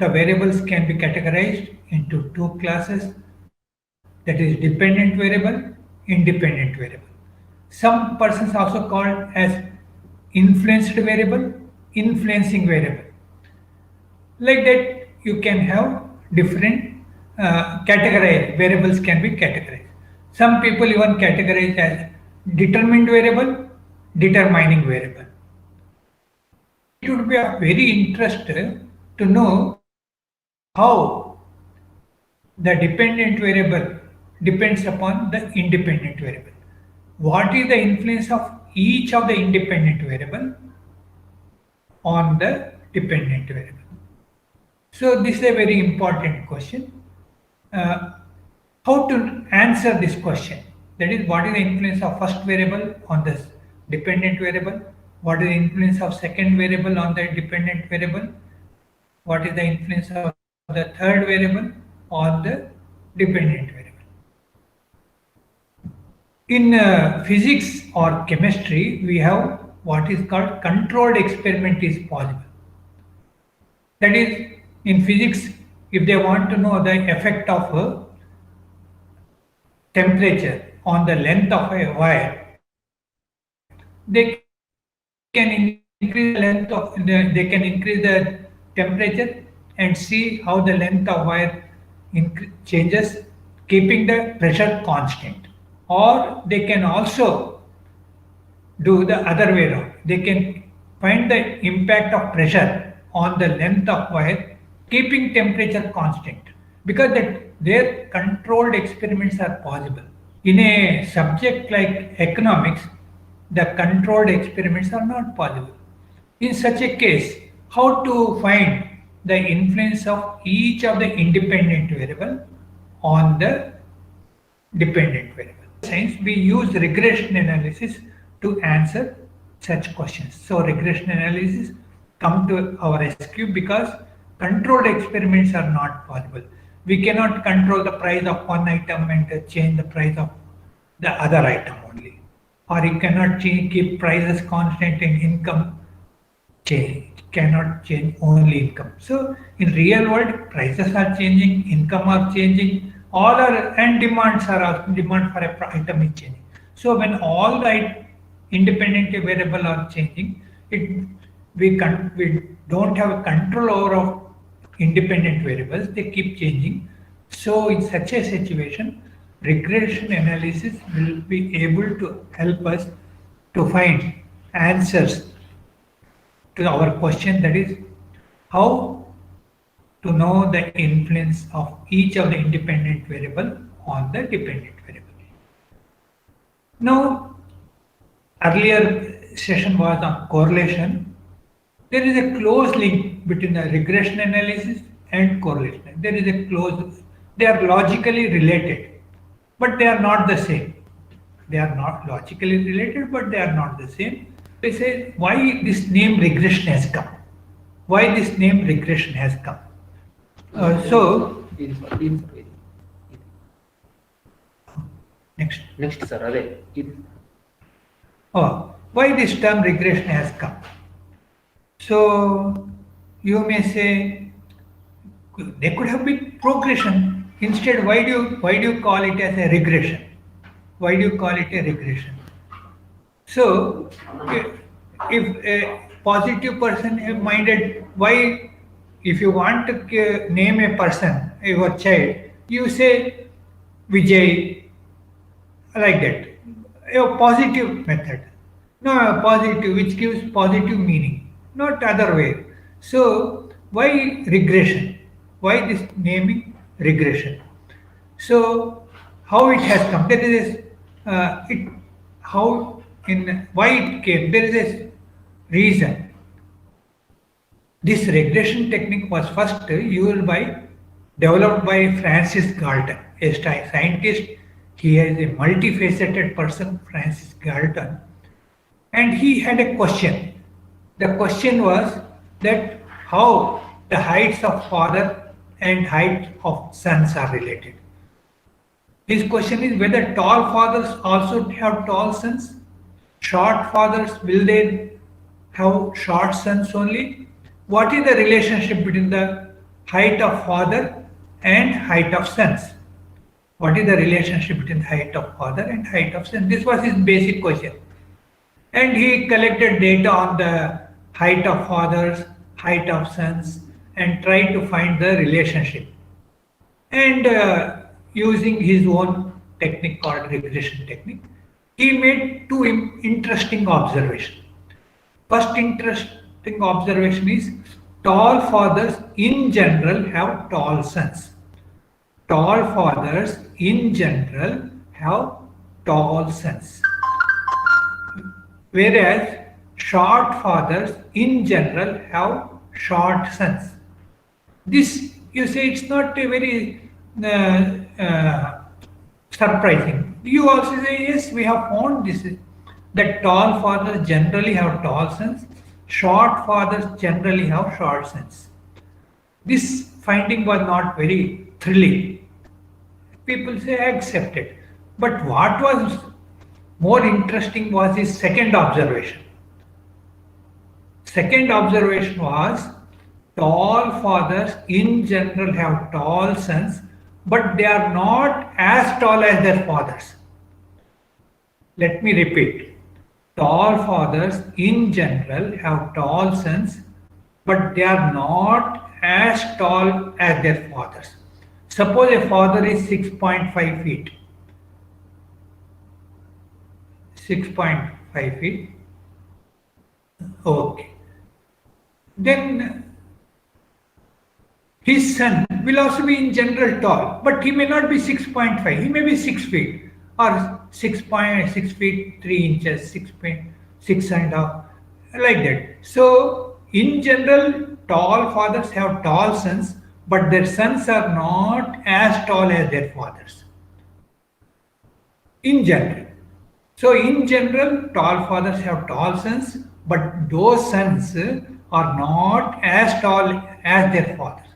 the variables can be categorized into two classes, that is dependent variable, independent variable. Some persons also called as influenced variable, influencing variable. Like that, you can have different categorized variables can be categorized. Some people even categorize as determined variable, determining variable. It would be of very interest to know how the dependent variable depends upon the independent variable. What is the influence of each of the independent variable on the dependent variable? So this is a very important question. Uh, how to answer this question? That is, what is the influence of first variable on the dependent variable? What is the influence of second variable on the dependent variable? What is the influence of the third variable on the dependent variable? In physics or chemistry, we have what is called controlled experiment is possible. That is, in physics, if they want to know the effect of temperature on the length of a wire, they can increase the length of they can increase the temperature and see how the length of wire changes, keeping the pressure constant. Or they can also do the other way around. They can find the impact of pressure on the length of wire, keeping temperature constant, because their controlled experiments are possible. In a subject like economics, the controlled experiments are not possible. In such a case, how to find the influence of each of the independent variable on the dependent variable? Science, we use regression analysis to answer such questions. So regression analysis come to our rescue because controlled experiments are not possible. We cannot control the price of one item and change the price of the other item only. Or you cannot keep prices constant and income cannot change only income. So in real world, prices are changing, income are changing, all are and demands are also demand for a item is changing. So when all the independent variable are changing, it we don't have a control over of independent variables. They keep changing. So in such a situation, regression analysis will be able to help us to find answers to our question, that is how to know the influence of each of the independent variable on the dependent variable. Now, earlier session was on correlation. There is a close link between the regression analysis and correlation. There is a close, they are logically related, but they are not the same. They are not logically related, but they are not the same. They say why this name regression has come. Why this name regression has come. So next sir, why this term regression has come. So you may say there could have been progression. Instead, why do you call it as a regression? Why do you call it a regression? So if a positive person is minded, why, if you want to name a person, your child, you say Vijay, like that. A positive method. No, a positive, which gives positive meaning, not other way. So, why regression? Why this naming regression? So, how it has come? There is it how in why it came. There is a reason. This regression technique was first used by developed by Francis Galton, a scientist. He is a multifaceted person, Francis Galton, and he had a question. The question was that how the heights of father and height of sons are related. His question is whether tall fathers also have tall sons, short fathers will they have short sons only? What is the relationship between the height of father and height of sons. What is the relationship between height of father and height of son? This was his basic question. And he collected data on the height of fathers, height of sons, and tried to find the relationship. And using his own technique called regression technique, he made two interesting observations. First interesting observation is tall fathers in general have tall sons. Tall fathers in general have tall sons. Whereas short fathers in general have short sons. This, you say, it's not a very surprising. You also say, yes, we have found this, that tall fathers generally have tall sons, short fathers generally have short sons. This finding was not very thrilling. People say accepted. But what was more interesting was his second observation. Second observation was tall fathers in general have tall sons, but they are not as tall as their fathers. Let me repeat. Tall fathers in general have tall sons, but they are not as tall as their fathers. Suppose a father is 6.5 feet. 6.5 feet. Okay. Then his son will also be in general tall, but he may not be 6.5. He may be 6 feet or 6.6 feet 3 inches, 6.6 and a half, like that. So, in general, tall fathers have tall sons, but their sons are not as tall as their fathers. In general. So, in general, tall fathers have tall sons, but those sons are not as tall as their fathers.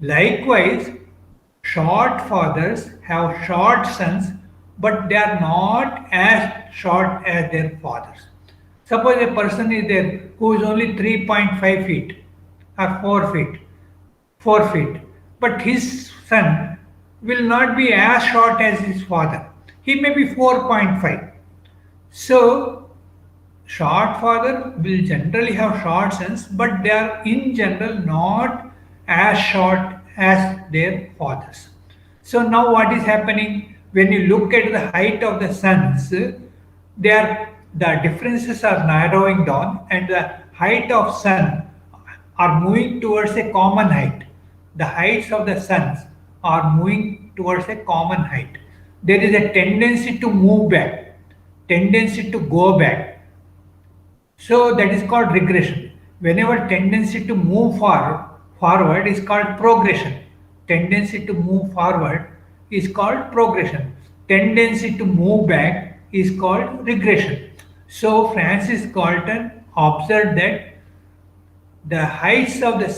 Likewise, short fathers have short sons, but they are not as short as their fathers. Suppose a person is there who is only 3.5 feet or 4 feet, but his son will not be as short as his father. He may be 4.5. So, short father will generally have short sons, but they are in general not as short as their fathers. So now what is happening? When you look at the height of the sons, the differences are narrowing down, and the height of son are moving towards a common height. The heights of the sons are moving towards a common height. There is a tendency to move back, tendency to go back. So that is called regression. Whenever tendency to move forward is called progression. Tendency to move forward is called progression. Tendency to move back is called regression. So Francis Galton observed that the heights of the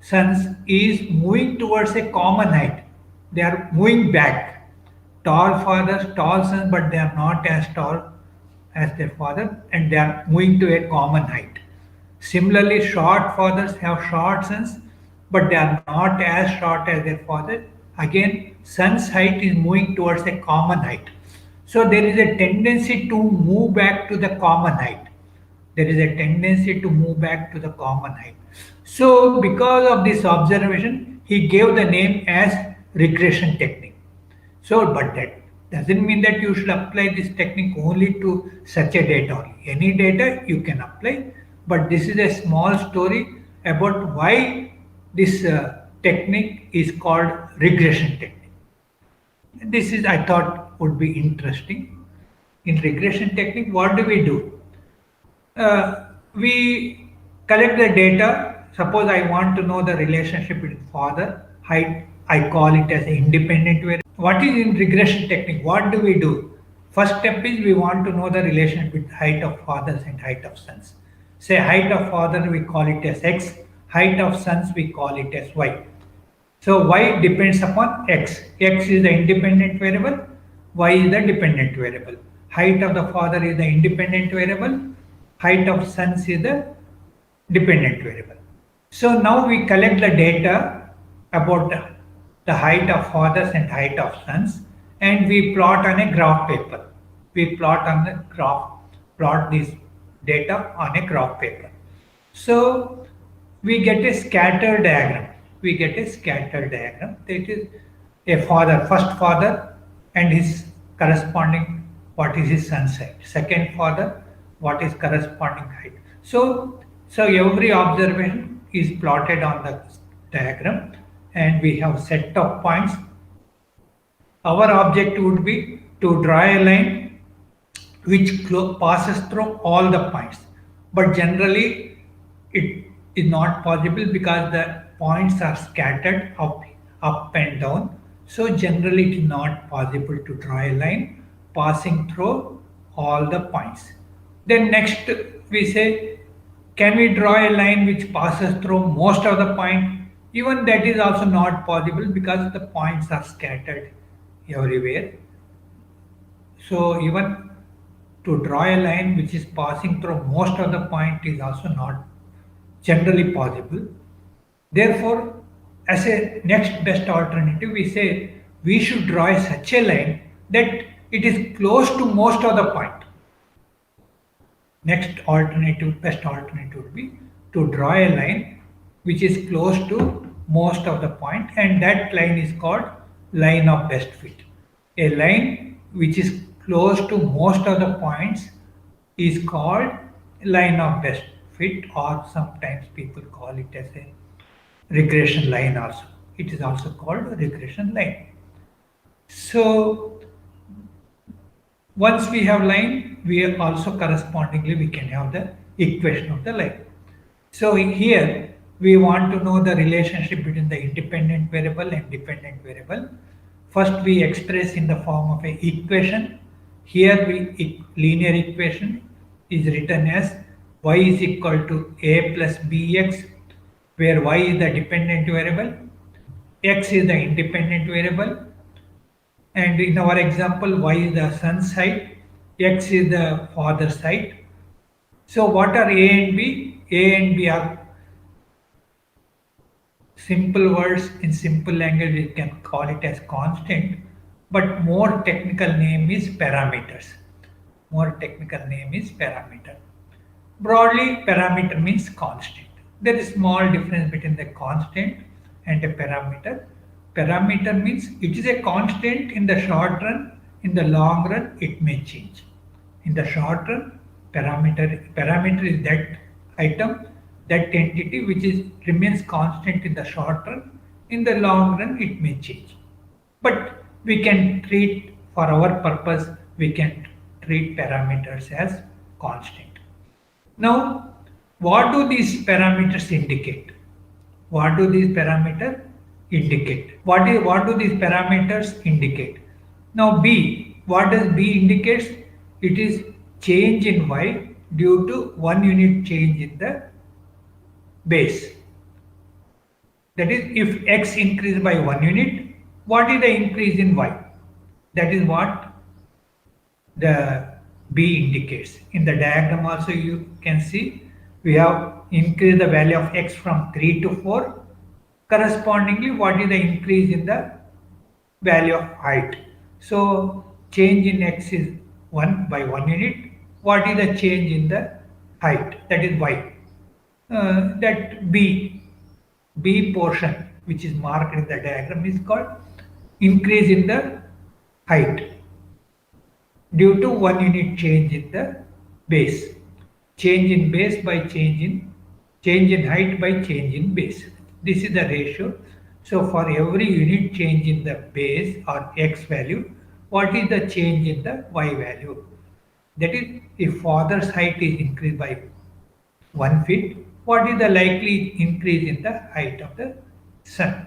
sons is moving towards a common height. They are moving back. Tall fathers, tall sons, but they are not as tall as their father, and they are moving to a common height. Similarly, short fathers have short sons, but they are not as short as their father. Again, son's height is moving towards a common height. So there is a tendency to move back to the common height. There is a tendency to move back to the common height. So because of this observation, he gave the name as regression technique. So, but that doesn't mean that you should apply this technique only to such a data only. Any data you can apply, but this is a small story about why this technique is called regression technique. This is, I thought, would be interesting. In regression technique, what do? We collect the data. Suppose I want to know the relationship between father, height, I call it as an independent variable. What is in regression technique? What do we do? First step is we want to know the relationship between height of fathers and height of sons. Say height of father, we call it as x, height of sons, we call it as y. So y depends upon x. X is the independent variable, y is the dependent variable. Height of the father is the independent variable, height of sons is the dependent variable. So now we collect the data about the height of fathers and height of sons, and we plot on a graph paper. We plot on the graph, plot this data on a graph paper. So we get a scatter diagram. We get a scatter diagram. That is a father, first father, and his corresponding what is his son's height. Second father, what is corresponding height. So every observation is plotted on the diagram, and we have set of points. Our object would be to draw a line which passes through all the points, but generally it is not possible because the points are scattered up and down. So generally it is not possible to draw a line passing through all the points. Then next we say, can we draw a line which passes through most of the point? Even that is also not possible because the points are scattered everywhere. So even to draw a line which is passing through most of the point is also not generally possible. Therefore, as a next best alternative, we say we should draw such a line that it is close to most of the point. Next alternative, best alternative would be to draw a line which is close to most of the point, and that line is called line of best fit. A line which is close to most of the points is called line of best fit, or sometimes people call it as a regression line also. It is also called a regression line. So once we have line, we also correspondingly we can have the equation of the line. So here we want to know the relationship between the independent variable and dependent variable. First we express in the form of a equation. Here linear equation is written as y is equal to a plus bx, where y is the dependent variable, x is the independent variable, and in our example y is the son's height, x is the father's height. So what are a and b? A and b are simple words. In simple language we can call it as constant, but more technical name is parameters. More technical name is parameter. Broadly, parameter means constant. There is small difference between the constant and a parameter. Parameter means it is a constant in the short run. In the long run, it may change. In the short run, parameter is that item, that entity which remains constant in the short run. In the long run, it may change. But we can treat, for our purpose, we can treat parameters as constant. Now, what do these parameters indicate? What do these parameters indicate? What do these parameters indicate? Now, B, what does B indicates? It is change in Y due to 1 unit change in the base. That is, if X increases by 1 unit, what is the increase in Y? That is what the B indicates. In the diagram also you can see we have increased the value of X from 3 to 4. Correspondingly, what is the increase in the value of height? So change in X is 1 by 1 unit. What is the change in the height? That is Y. That B portion which is marked in the diagram is called increase in the height due to 1 unit change in the base. Change in base by change in height by change in base. This is the ratio. So for every unit change in the base or X value, what is the change in the Y value? That is, if father's height is increased by 1 feet, what is the likely increase in the height of the son?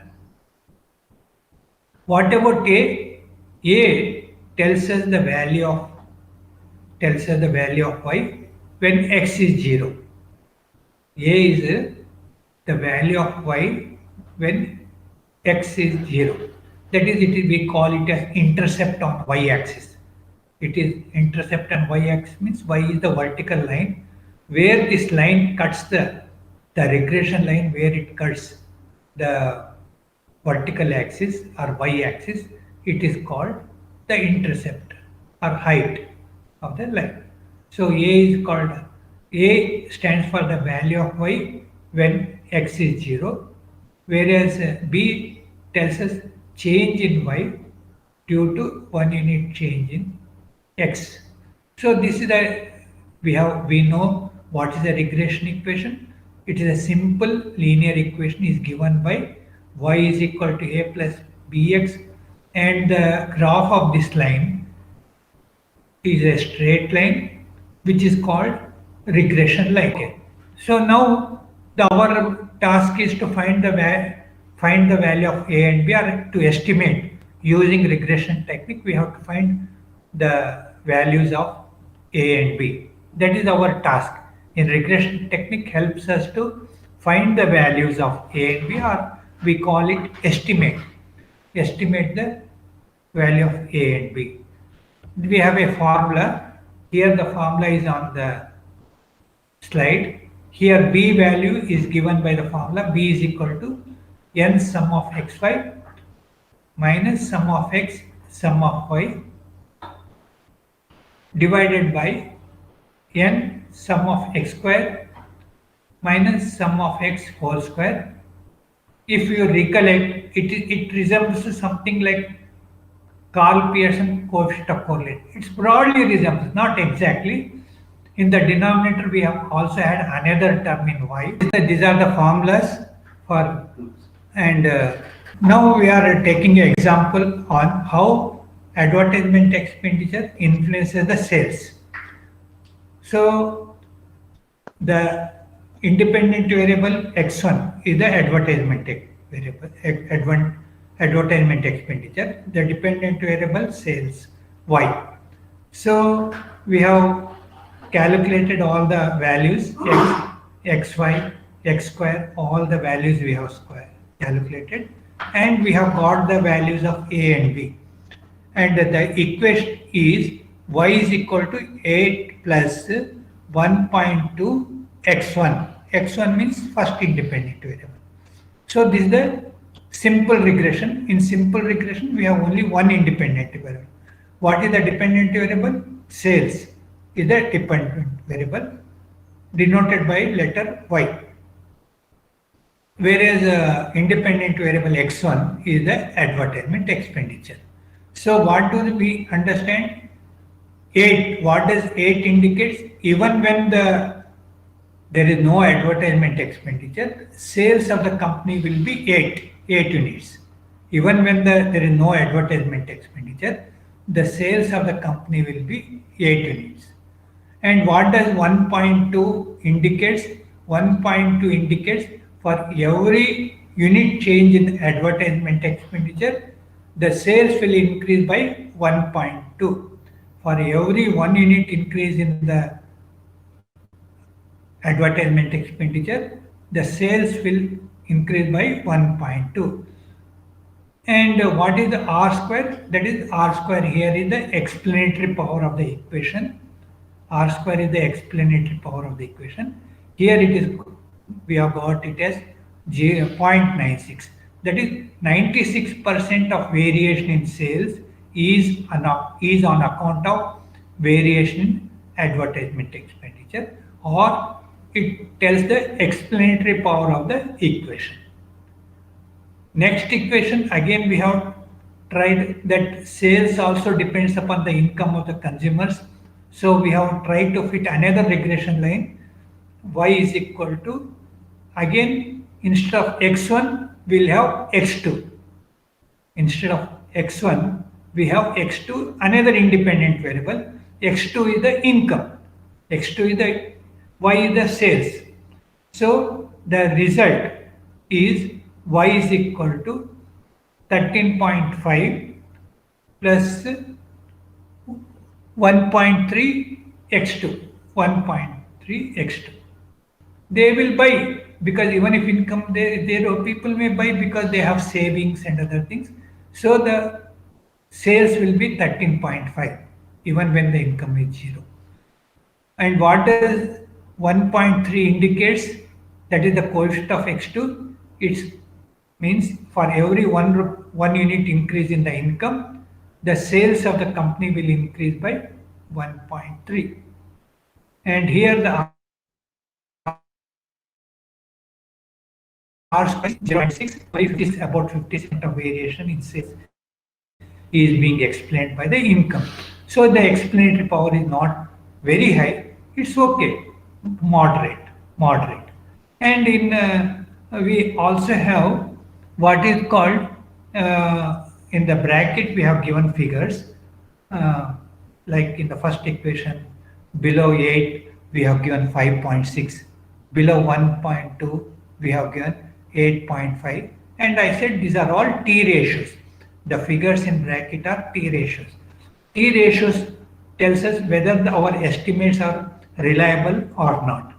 What about A? A tells us the value of Y when X is 0. A is the value of Y when X is 0. That is, we call it as intercept on Y axis. It is intercept on Y axis means Y is the vertical line where this line cuts the the regression line where it cuts the vertical axis or y-axis, it is called the intercept or height of the line. So A stands for the value of y when x is 0, whereas B tells us change in y due to 1 unit change in x. So this is we know what is a regression equation. It is a simple linear equation is given by y is equal to a plus bx, and the graph of this line is a straight line which is called regression line. So now our task is to find the value of a and b, or to estimate using regression technique. We have to find the values of a and b. That is our task. In regression technique helps us to find the values of a and b, or we call it estimate the value of a and b. We have a formula. Here the formula is on the slide. Here b value is given by the formula. B is equal to n sum of xy minus sum of x sum of y divided by n sum of x square minus sum of x whole square. If you recollect, it resembles something like Carl Pearson coefficient of correlation. It's broadly resembles, not exactly. In the denominator, we have also had another term in y. These are the formulas for, and now we are taking an example on how advertisement expenditure influences the sales. So the independent variable x1 is the advertisement variable, advertisement expenditure. The dependent variable sales y. So we have calculated all the values x, y, x square, all the values we have calculated, and we have got the values of a and b. And the equation is y is equal to 8 plus 1.2 x1. x1 means first independent variable. So this is the simple regression. In simple regression, we have only one independent variable. What is the dependent variable? Sales is the dependent variable denoted by letter y. Whereas independent variable x1 is the advertisement expenditure. So what do we understand? 8. What does 8 indicates? Even when there is no advertisement expenditure, sales of the company will be 8 units. Even when there is no advertisement expenditure, the sales of the company will be 8 units. And what does 1.2 indicates? 1.2 indicates for every unit change in advertisement expenditure, the sales will increase by 1.2. For every 1 unit increase in the advertisement expenditure, the sales will increase by 1.2. And what is the R square? That is R square here is the explanatory power of the equation. R square is the explanatory power of the equation. Here it is, we have got it as 0.96. That is 96% of variation in sales is on account of variation in advertisement expenditure, or it tells the explanatory power of the equation. Next equation, again we have tried that sales also depends upon the income of the consumers. So we have tried to fit another regression line. Y is equal to, again instead of x1 we'll have x2. Instead of x1 we have x2, another independent variable. x2 is the income, x2 is the, y is the sales. So the result is y is equal to 13.5 plus 1.3 x2, 1.3 x2. They will buy, because even if income, people may buy because they have savings and other things. So the sales will be 13.5 even when the income is 0. And what does 1.3 indicates? that is the coefficient of x2. It means for every one unit increase in the income, the sales of the company will increase by 1.3. And here the R square is 0.6. If it is about 50% of variation in sales is being explained by the income. So the explanatory power is not very high. It's okay, moderate. And in we also have what is called in the bracket we have given figures uh, like in the first equation below 8 we have given 5.6, below 1.2 we have given 8.5, and I said these are all T ratios. The figures in bracket are T ratios. T ratios tells us whether our estimates are reliable or not.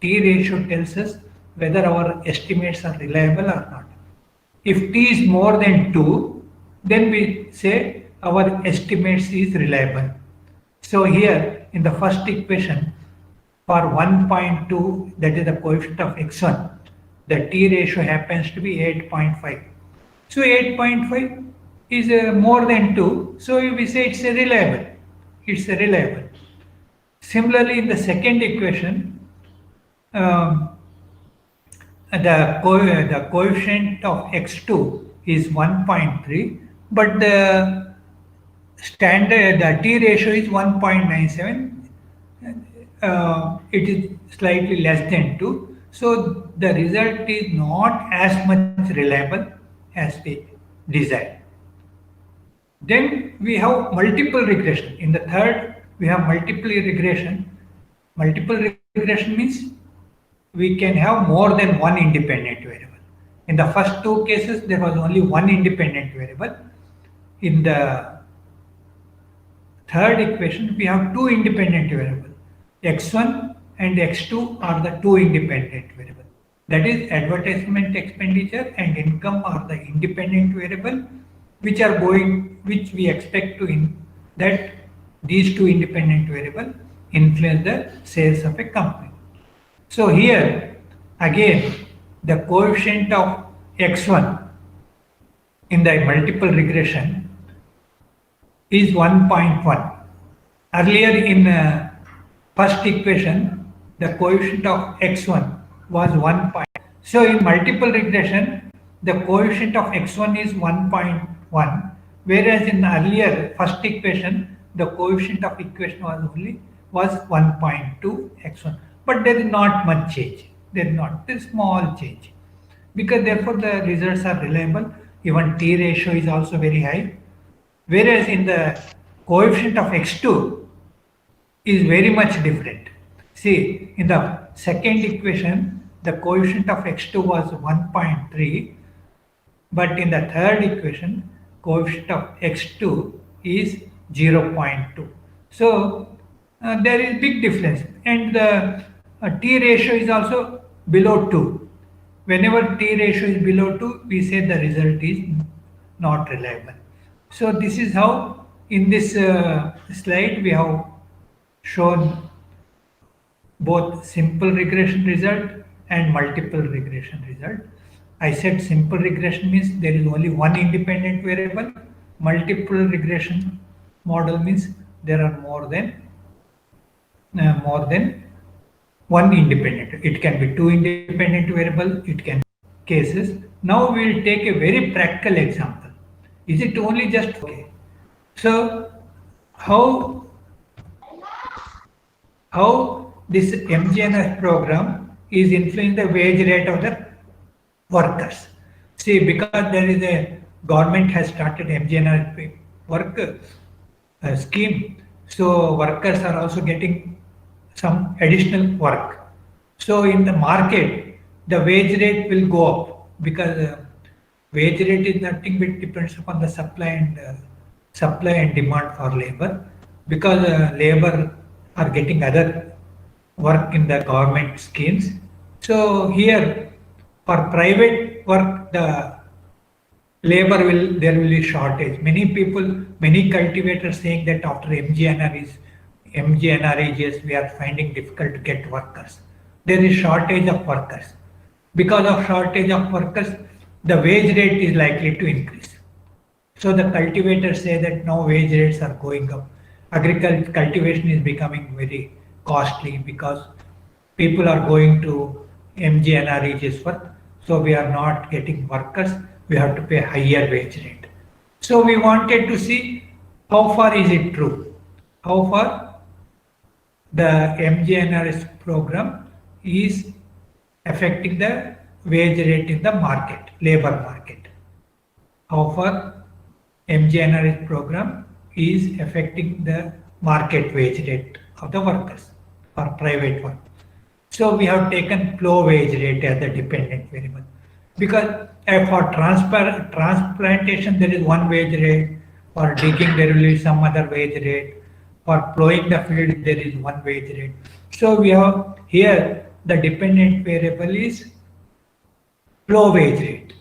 T ratio tells us whether our estimates are reliable or not. If T is more than 2, then we say our estimates is reliable. So here in the first equation for 1.2, that is the coefficient of x1, the T ratio happens to be 8.5. So 8.5 is more than 2, so we say it's a reliable. It's a reliable. Similarly, in the second equation, um, the coefficient of x2 is 1.3, but the standard the T ratio is 1.97. It is slightly less than 2. So the result is not as much reliable as we desire. Then we have multiple regression. In the third, we have multiple regression. Multiple regression means we can have more than one independent variable. In the first two cases, there was only one independent variable. In the third equation, we have two independent variables. X1 and X2 are the two independent variables. That is, advertisement expenditure and income are the independent variable, which we expect to that these two independent variables influence the sales of a company. So here again the coefficient of x1 in the multiple regression is 1.1. Earlier in first equation the coefficient of x1 was 1. So in multiple regression the coefficient of x1 is 1.1, whereas in earlier first equation the coefficient of equation was 1.2 x1. But there is not much change. There is not a small change, because therefore the results are reliable. Even T ratio is also very high, whereas in the coefficient of x2 is very much different. See, in the second equation the coefficient of x2 was 1.3, but in the third equation coefficient of x2 is 0.2. So there is big difference, and the T ratio is also below 2. Whenever T ratio is below 2, we say the result is not reliable. So this is how in this slide we have shown both simple regression result and multiple regression result. I said simple regression means there is only one independent variable. Multiple regression model means there are more than one independent. It can be two independent variables. It can be cases. Now we will take a very practical example. Is it only just okay? So how this MGNR program is influencing the wage rate of the workers? See, because there is a government has started MGNR work scheme, so workers are also getting some additional work. So in the market, the wage rate will go up, because wage rate is nothing but depends upon the supply and demand for labor, because labor are getting other work in the government schemes. So here for private work the there will be shortage. Many cultivators saying that after MGNREGS we are finding difficult to get workers. There is shortage of workers. Because of shortage of workers, the wage rate is likely to increase. So the cultivators say that now wage rates are going up. Agriculture cultivation is becoming very costly because people are going to MGNREG's work. So we are not getting workers. We have to pay higher wage rate. So we wanted to see how far is it true? How far the MGNRS program is affecting the wage rate in the market, labor market. How far MGNRS program is affecting the market wage rate of the workers or private work. So we have taken flow wage rate as the dependent variable because for transplantation there is one wage rate, for digging there will be some other wage rate, for plowing the field there is one wage rate. So we have here the dependent variable is flow wage rate.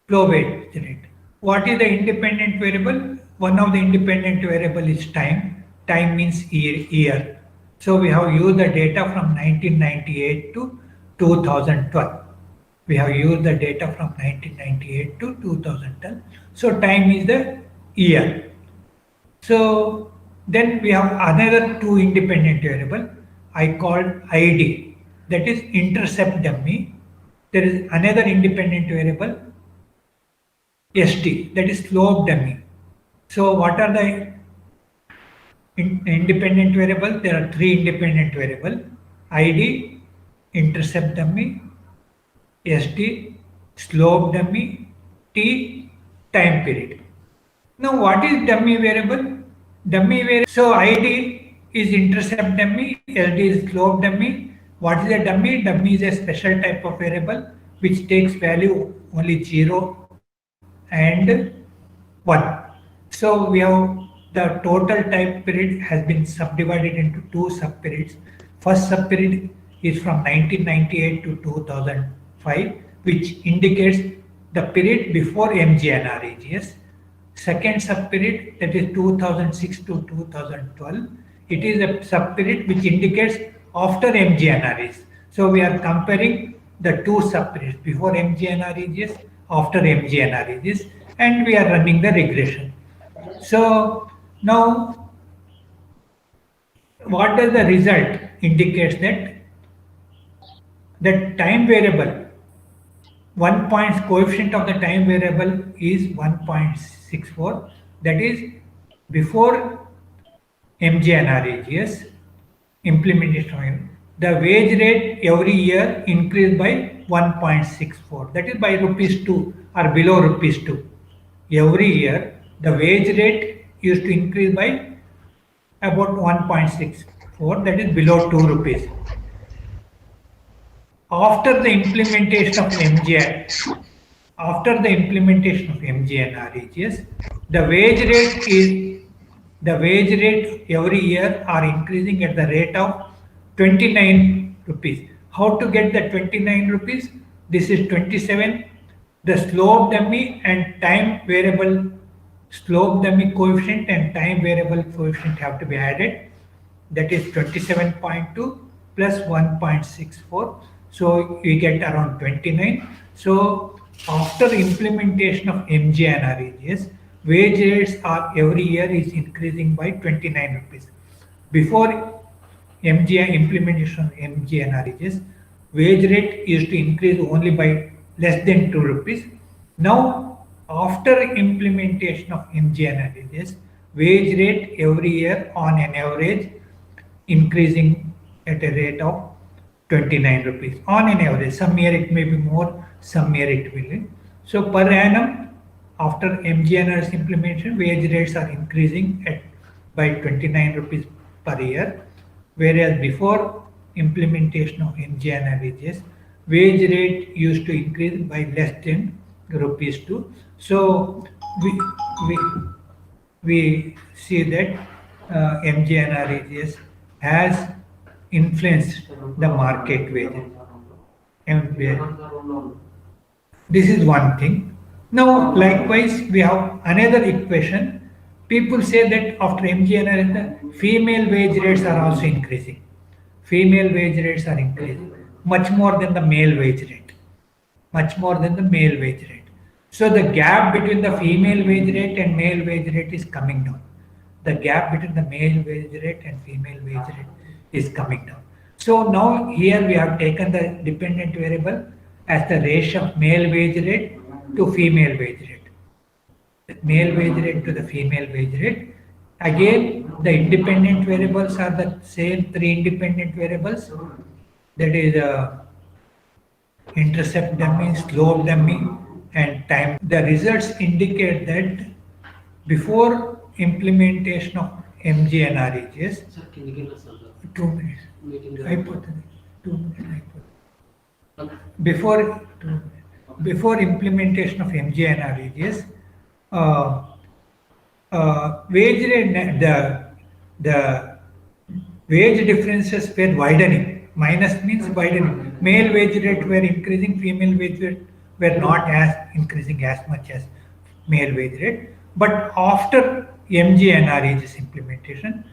Flow wage rate. What is the independent variable? One of the independent variable is time. Time means year. So we have used the data from 1998 to 2012. We have used the data from 1998 to 2012. So time is the year. So then we have another two independent variable I called ID, that is intercept dummy. There is another independent variable ST, that is slope dummy. So what are the independent variables? There are three independent variables: ID, intercept dummy, ST, slope dummy, T, time period. Now what is dummy variable? Dummy variable. So ID is intercept dummy, LD is slope dummy. What is a dummy? Dummy is a special type of variable which takes value only 0 and 1. So we have the total time period has been subdivided into two subperiods. First subperiod is from 1998 to 2005, which indicates the period before MGNREGS. Second subperiod, that is 2006 to 2012, it is a subperiod which indicates after MGNREGS. So we are comparing the two subperiods, before MGNREGS, after MGNREGS, and we are running the regression. So now what does the result indicates that the time variable, 1 point coefficient of the time variable is 1.64, that is before MGNREGS implementation. The wage rate every year increased by 1.64, that is by rupees 2 or below rupees 2. Every year the wage rate used to increase by about 1.64, that is below 2 rupees. After the implementation of MGNREGS, the wage rate every year are increasing at the rate of 29 rupees. How to get the 29 rupees? This is 27. The slope dummy and time variable, slope dummy coefficient and time variable coefficient have to be added. That is 27.2 plus 1.64. So we get around 29. So after implementation of MGNREGS, wage rates are every year is increasing by 29 rupees. Before implementation of MGNREGS, wage rate used to increase only by less than 2 rupees. Now after implementation of MGNREGS, wage rate every year on an average increasing at a rate of 29 rupees on an average. Some year it may be more, some year it will be. So per annum, after MGNREGS implementation, wage rates are increasing at by 29 rupees per year, whereas before implementation of MGNREGS, wage rate used to increase by less than rupees 2. So we see that MGNREGS has influenced the market wage. This is one thing. Now, likewise, we have another equation. People say that after MGNREGS, the female wage rates are also increasing. Female wage rates are increasing. much more than the male wage rate, much more than the male wage rate. So the gap between the female wage rate and male wage rate is coming down. The gap between the male wage rate and female wage rate is coming down. So now here we have taken the dependent variable as the ratio of male wage rate to female wage rate. The male wage rate to the female wage rate. Again, the independent variables are the same three independent variables. That is intercept dummy, slope dummy, and time. The results indicate that before implementation of MGNREGs, Sir, can you give us a 2 minutes. meeting? Hypothesis. 2 minutes. Hypothesis. Before implementation of MGNREGs, wage rate, the wage differences were widening. Minus means widening. Male wage rate were increasing, female wage rate were not as increasing as much as male wage rate. But after MGNREG's implementation,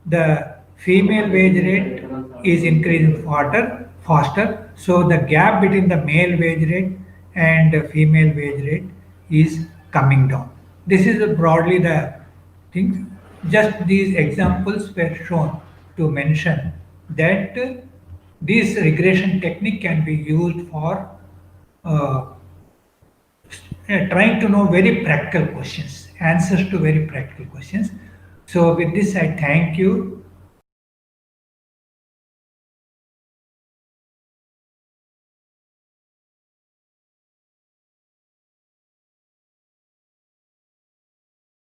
the female wage rate is increasing faster. So the gap between the male wage rate and the female wage rate is coming down. This is broadly the thing. Just these examples were shown to mention that this regression technique can be used for trying to know very practical questions, answers to very practical questions. So with this, I thank you